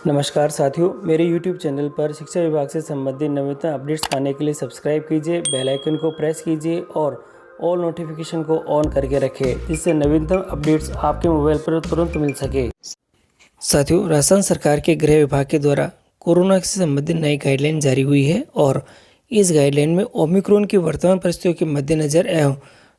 नमस्कार साथियों, मेरे YouTube चैनल पर शिक्षा विभाग से संबंधित नवीनतम अपडेट्स पाने के लिए सब्सक्राइब कीजिए, बेल आइकन को प्रेस कीजिए और ऑल नोटिफिकेशन को ऑन करके रखें, जिससे नवीनतम अपडेट्स आपके मोबाइल पर तुरंत मिल सके। साथियों, राजस्थान सरकार के गृह विभाग के द्वारा कोरोना से संबंधित नई गाइडलाइन जारी हुई है और इस गाइडलाइन में ओमिक्रॉन की वर्तमान परिस्थितियों के मद्देनजर एवं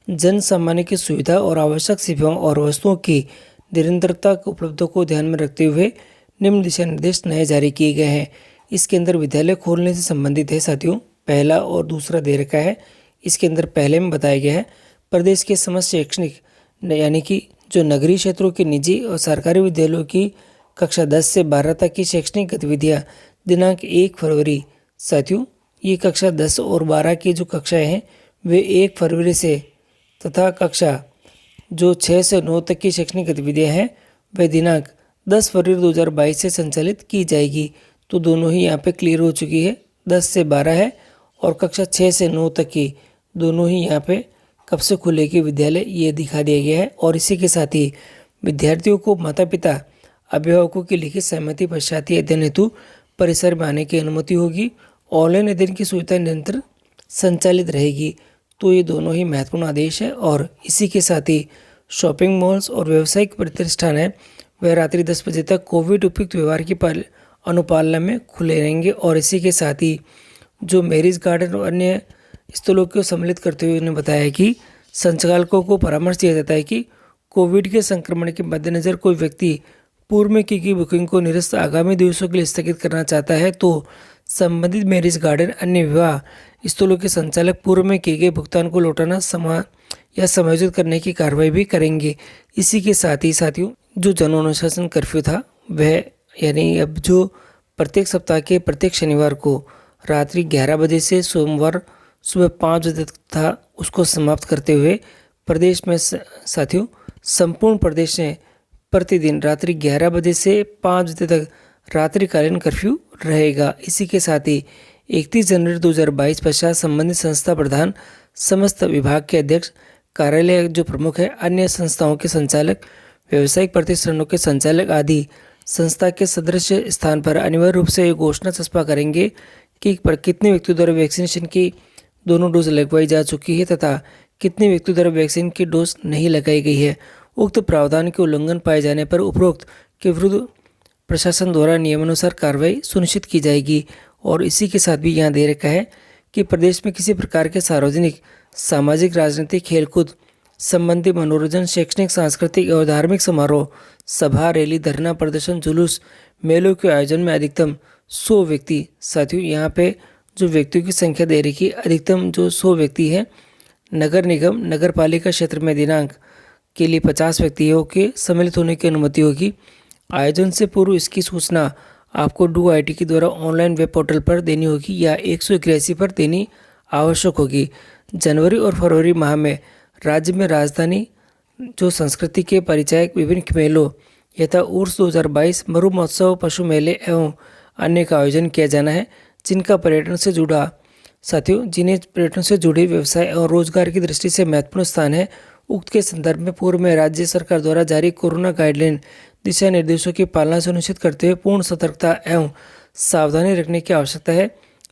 जन सामान्य की सुविधा और आवश्यक सेवाओं और वस्तुओं की निरंतरता उपलब्धों को ध्यान में रखते हुए निम्न दिशा निर्देश नए जारी किए गए हैं। इसके अंदर विद्यालय खोलने से संबंधित है साथियों, पहला और दूसरा दे रखा है। इसके अंदर पहले में बताया गया है प्रदेश के समस्त शैक्षणिक यानी कि जो नगरीय क्षेत्रों के निजी और सरकारी विद्यालयों की कक्षा 10 से 12 तक की शैक्षणिक गतिविधियां दिनांक 1 फरवरी। साथियों, ये कक्षा 10 और 12 की जो कक्षाएं हैं वे 1 फरवरी से तथा कक्षा जो 6 से 9 तक की शैक्षणिक गतिविधियां हैं वे दिनांक 10 फरवरी 2022 से संचालित की जाएगी। तो दोनों ही यहाँ पे क्लियर हो चुकी है, 10 से 12 है और कक्षा 6 से 9 तक की दोनों ही यहाँ पे कब से खुलेगी विद्यालय ये दिखा दिया गया है। और इसी के साथ ही विद्यार्थियों को माता पिता अभिभावकों की लिखित सहमति पश्चात ही अध्ययन हेतु परिसर में आने की अनुमति होगी। ऑनलाइन अध्ययन की सुविधा निरंतर संचालित रहेगी। तो ये दोनों ही महत्वपूर्ण आदेश है। और इसी के साथ ही शॉपिंग मॉल्स और व्यावसायिक प्रतिष्ठान है वह रात्रि 10 बजे तक कोविड उपयुक्त व्यवहार की अनुपालना में खुले रहेंगे। और इसी के साथ ही जो मैरिज गार्डन और अन्य स्थलों को सम्मिलित करते हुए उन्होंने बताया कि संचालकों को परामर्श दिया जाता है कि कोविड के संक्रमण के मद्देनजर कोई व्यक्ति पूर्व में की गई बुकिंग को निरस्त आगामी दिवसों के लिए स्थगित करना चाहता है तो संबंधित मैरिज गार्डन अन्य विवाह स्थलों के संचालक पूर्व में किए गए भुगतान को लौटाना समायोजित करने की कार्रवाई भी करेंगे। इसी के साथ ही साथियों, जो जन अनुशासन कर्फ्यू था वह यानी अब जो प्रत्येक सप्ताह के प्रत्येक शनिवार को रात्रि 11 बजे से सोमवार सुबह 5 बजे तक था, उसको समाप्त करते हुए प्रदेश में साथियों संपूर्ण प्रदेश में प्रतिदिन रात्रि 11 बजे से 5 बजे तक रात्रिकालीन कर्फ्यू रहेगा। इसी के साथ ही 31 जनवरी 2022 पश्चात संबंधित संस्था प्रधान, समस्त विभाग के अध्यक्ष, कार्यालय जो प्रमुख है, अन्य संस्थाओं के संचालक, व्यावसायिक प्रतिष्ठानों के संचालक आदि संस्था के सदस्य स्थान पर अनिवार्य रूप से ये घोषणा चस्पा करेंगे कि कितने व्यक्तियों द्वारा वैक्सीनेशन की दोनों डोज लगवाई जा चुकी है तथा कितने व्यक्तियों द्वारा वैक्सीन की डोज नहीं लगाई गई है। उक्त प्रावधान के उल्लंघन पाए जाने पर उपरोक्त के विरुद्ध प्रशासन द्वारा नियमानुसार कार्रवाई सुनिश्चित की जाएगी। और इसी के साथ भी यहाँ दे रखा है कि प्रदेश में किसी प्रकार के सार्वजनिक, सामाजिक, राजनीतिक, खेलकूद संबंधी मनोरंजन, शैक्षणिक, सांस्कृतिक और धार्मिक समारोह, सभा, रैली, धरना, प्रदर्शन, जुलूस, मेलों के आयोजन में अधिकतम 100 व्यक्ति। साथियों, यहाँ पे जो व्यक्तियों की संख्या दे रखी है अधिकतम जो 100 व्यक्ति है। नगर निगम, नगर पालिका क्षेत्र में दिनांक के लिए 50 व्यक्तियों के सम्मिलित होने की अनुमति होगी। आयोजन से पूर्व इसकी सूचना आपको DoIT के द्वारा ऑनलाइन वेब पोर्टल पर देनी होगी या 181 पर देनी आवश्यक होगी। जनवरी और फरवरी माह में राज्य में राजधानी जो संस्कृति के परिचायक विभिन्न मेलों यथा उर्स 2022, मरु महोत्सव, पशु मेले एवं अन्य का आयोजन किया जाना है, जिन्हें पर्यटन से जुड़े व्यवसाय और रोजगार की दृष्टि से महत्वपूर्ण स्थान है। उक्त के संदर्भ में पूर्व में राज्य सरकार द्वारा जारी कोरोना गाइडलाइन दिशा निर्देशों की पालना सुनिश्चित करते हुए पूर्ण सतर्कता एवं सावधानी रखने की आवश्यकता है,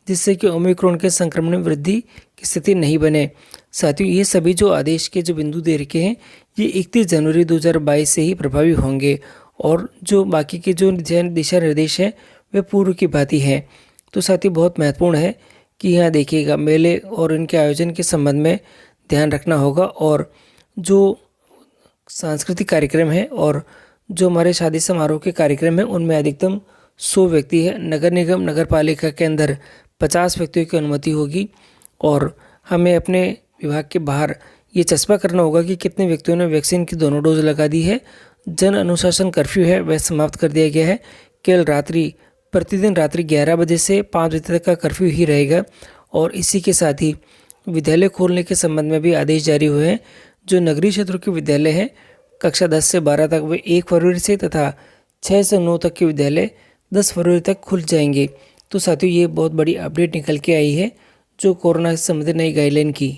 जिससे कि ओमिक्रॉन के संक्रमण में वृद्धि की स्थिति नहीं बने। साथियों, ये सभी जो आदेश के जो बिंदु दे रखे हैं ये 31 जनवरी 2022 से ही प्रभावी होंगे और जो बाकी के जो दिशा निर्देश हैं वे पूर्व की भांति हैं। तो साथियों, बहुत महत्वपूर्ण है कि यहाँ देखिएगा मेले और इनके आयोजन के संबंध में ध्यान रखना होगा। और जो सांस्कृतिक कार्यक्रम है और जो हमारे शादी समारोह के कार्यक्रम है उनमें अधिकतम 100 व्यक्ति है। नगर निगम, नगर पालिका के अंदर 50 व्यक्तियों की अनुमति होगी। और हमें अपने विभाग के बाहर ये चस्पा करना होगा कि कितने व्यक्तियों ने वैक्सीन की दोनों डोज लगा दी है। जन अनुशासन कर्फ्यू है वह समाप्त कर दिया गया है। केवल प्रतिदिन रात्रि 11 बजे से 5 बजे तक का कर्फ्यू ही रहेगा। और इसी के साथ ही विद्यालय खोलने के संबंध में भी आदेश जारी हुए हैं। जो नगरीय क्षेत्रों के विद्यालय हैं कक्षा 10 से 12 तक वे 1 फरवरी से तथा 6 से 9 तक के विद्यालय 10 फरवरी तक खुल जाएंगे। तो साथियों, ये बहुत बड़ी अपडेट निकल के आई है जो कोरोना से संबंधित नई गाइडलाइन की।